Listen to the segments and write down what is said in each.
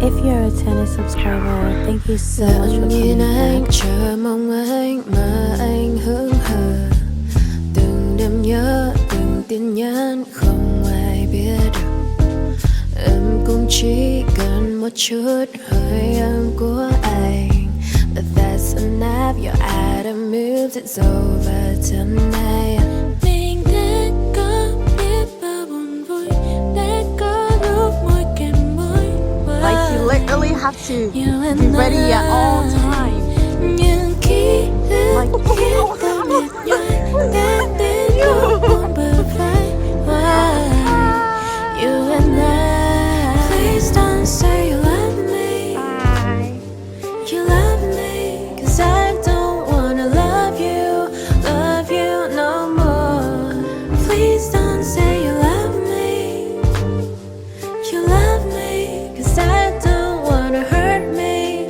If you're a tennis subscriber, thank you so much for coming back. Chờ mong anh mà anh hững hờ. Từng đêm nhớ, từng tin nhắn không ai biết được. Em cũng chỉ cần một chút hơi ấm của anh. But that's enough, you're out of moves, it's over tonight. Mình đã có biết bao buồn vui, đã có lúc môi kèm môi. Like you literally have to be ready at all times. Nhưng khi ước khiến ta mệt nhoài, đã đến lúc buông bờ vai. You and I, please don't say you love me. You love me, 'cause I don't wanna love you no more. Please don't say you love me. You love me, 'cause I don't wanna hurt me.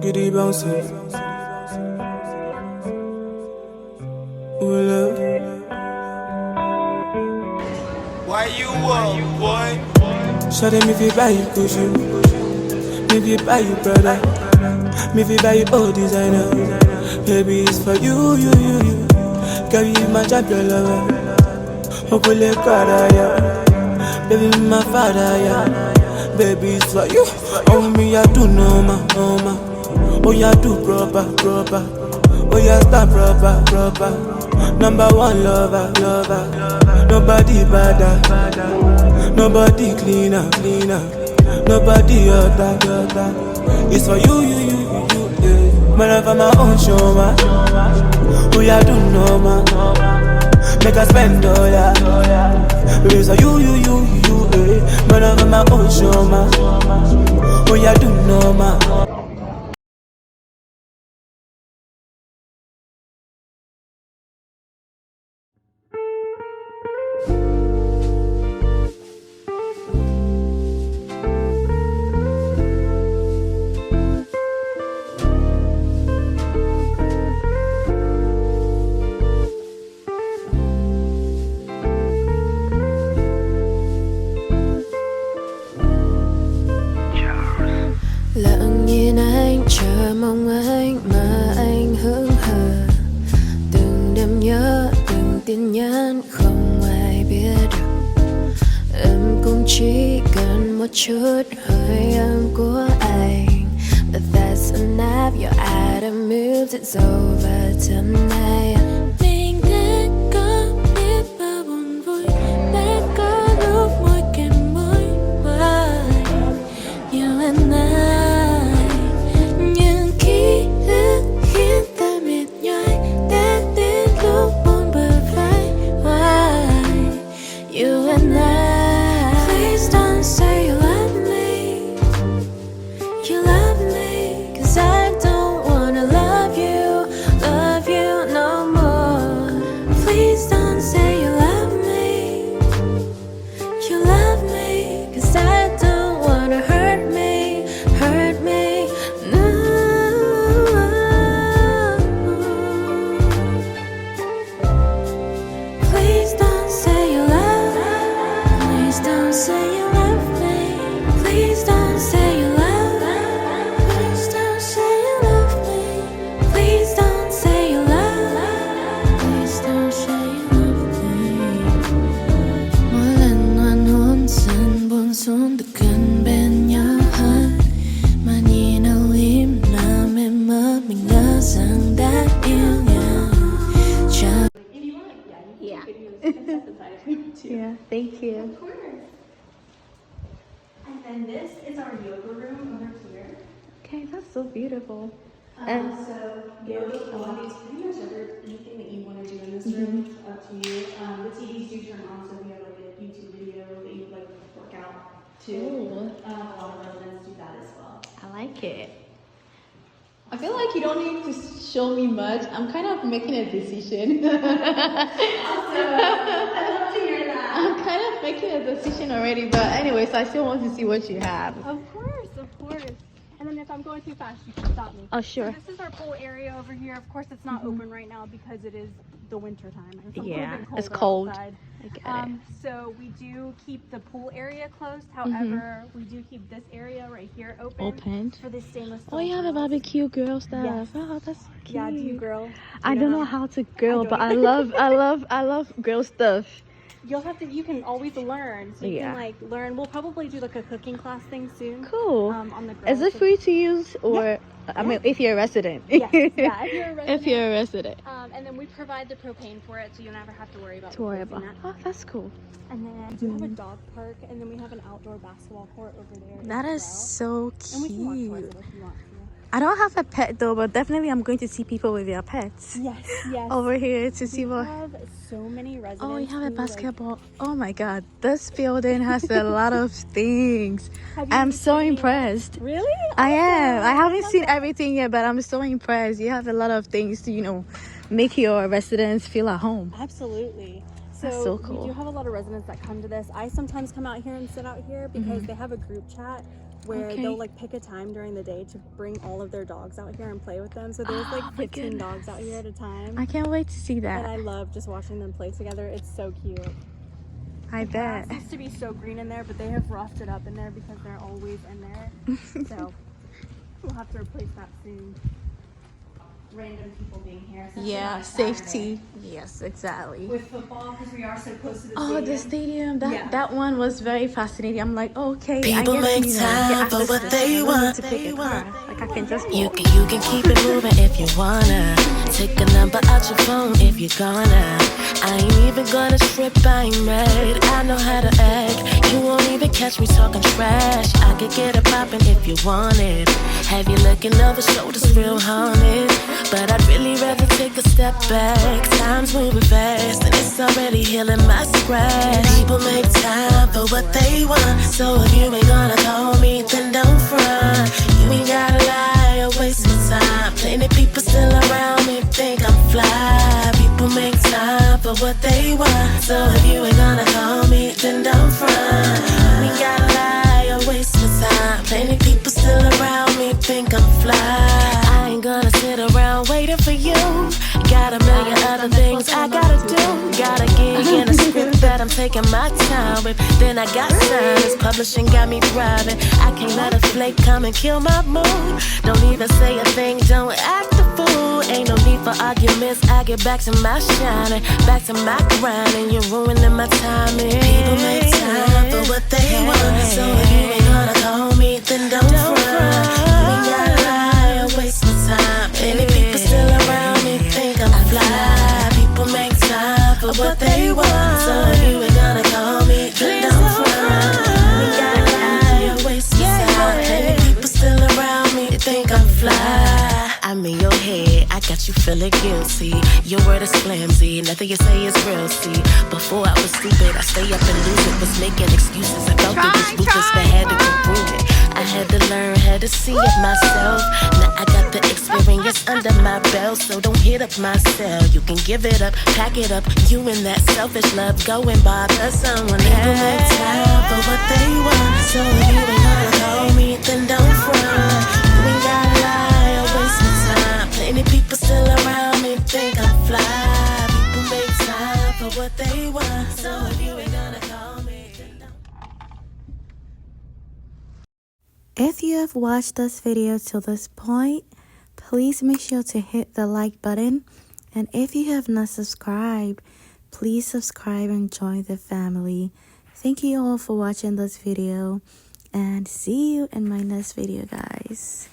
Giddy bouncing. Love. Why you up, boy? Show them if you buy you cushion, if you buy you brother, if you buy you all designer. Baby, it's for you. Girl, you my champion lover. Hopefully, God, yeah. Baby, my father, yeah. Baby, it's for you. Oh, me, I do no ma. Oh, yeah, do proper. Oh, yeah, stand proper. Number one lover. Nobody better. Nobody cleaner. Nobody other. It's for you, yeah. Man, I'm my own show, ma. Oh, yeah, do no ma. Make us spend all that. It's for you, yeah. Man, I'm my own show, ma. Oh, yeah, do no ma. Lặng nhìn anh chờ mong anh mà anh hững hờ. Từng đêm nhớ, từng tin nhắn không ai biết được. Em cũng chỉ cần một chút hơi ấm của anh. But that's enough, you're out of moves, it's over tonight. Mình đã có biết bao buồn vui, đã có lúc môi kèm môi. And this is our yoga room over here. Okay, that's so beautiful. So yoga Pilates, pretty much anything that you want to do in this room, it's up to you. The TVs do turn on, so if you have like a YouTube video that you like work out too. A lot of residents do that as well. I like it. I feel like you don't need to show me much. I'm kind of making a decision. I'd love to hear that. I'm kind of making a decision already, but anyways, I still want to see what you have. Of course, of course. And then if I'm going too fast, you can stop me. Oh, sure. So this is our pool area over here. Of course, it's not open right now because it is the winter time. And it's a Yeah, little bit it's colder cold. outside. I get it. So we do keep the pool area closed. However, we do keep this area right here open. For the stainless steel. Oh, you have a grills. barbecue grill stuff. Yes. Oh, that's so cute. Yeah, do you grill? I don't know how to grill, don't but I either. love grill stuff. You'll have to. You can always learn. So you Yeah. can like learn. We'll probably do like a cooking class thing soon. Cool. On the grill. Is it So- free to use or? I mean, if you're a resident. Yes. Yeah. If you're a resident. If you're a resident. And then we provide the propane for it, so you never have to worry about To worry replacing about. that. Oh, that's cool. And then we do have a dog park, and then we have an outdoor basketball court over there. That as is well. so And we can walk cute. towards it if you want to. I don't have a pet though, but definitely I'm going to see people with their pets Yes, yes. over here to see We what. have so many residents. Oh, you have a who, like, basketball. Oh my god, this building has a lot of things. have you I'm seen so any- impressed. Really? I am. I haven't love seen that. everything yet, but I'm so impressed. You have a lot of things to, make your residents feel at home. Absolutely. That's so cool. We do have a lot of residents that come to this. I sometimes come out here and sit out here because they have a group chat where Okay. they'll like pick a time during the day to bring all of their dogs out here and play with them. So there's like my 15 dogs out here at a time. I can't wait to see And that. I love just watching them play together. It's so cute. I Grass bet. used to be so green in there, but they have roughed it up in there because they're always in there. So we'll have to replace that soon. Random people being here. especially Yeah, on a Saturday. safety. Yes, exactly. With football, because we are so close to the Oh, the stadium. Yeah. That one was very fascinating. I'm like, okay, People I make guess, time get for access what to they this. I don't want. need to pick a car. Like I can just You walk. can keep it moving if you wanna. Take a number out your phone if you're gonna. I ain't even gonna strip, I ain't mad. I know how to act. You won't even catch me talking trash. I could get it poppin' if you want it. Have you looking over shoulders real haunted? But I'd really rather take a step back. Time's moving fast and it's already healing my scratch. People make time for what they want. So if you ain't gonna call me, then don't front. You ain't gotta lie or waste my time. Plenty people still around me think I'm fly. People make time for what they want. So if you ain't gonna call me, then don't front. You ain't gotta lie or waste my time. Plenty people still around me think I'm fly. I ain't gonna sit around waiting for you. Got a million other things I gotta do. Got a gig and a script that I'm taking my time with. Then I got signs, publishing got me thriving. I can't let a flake come and kill my mood. Don't even say a thing, don't act a fool. Ain't no need for arguments, I get back to my shining. Back to my grinding, you're ruining my timing. People make time for what they want. So if you ain't gonna call me, then don't front. You ain't gotta lie or waste my time. Any people still around me think I'm fly. People make time for what they want. So if you ain't gonna call me, then don't front. You ain't gotta lie or waste my time. Any people still around me think I'm fly. I'm in your head, I got you feeling guilty. Your word is flimsy, nothing you say is real. See, before I was stupid, I stay up and lose it. Was making excuses, I felt it was ruthless, but had to prove it. I had to learn how to see it myself. Now I got the experience under my belt, so don't hit up my cell. You can give it up, pack it up. You and that selfish love, go and bother someone else. People make time for what they want. So if you ain't gonna call me, then don't front. You ain't gotta lie or waste my time. Plenty people still around me think I'm fly. People make time for what they want. So if you ain't gonna call me, then don't. If you have watched this video till this point, please make sure to hit the like button. And if you have not subscribed, please subscribe and join the family. Thank you all for watching this video, and see you in my next video, guys.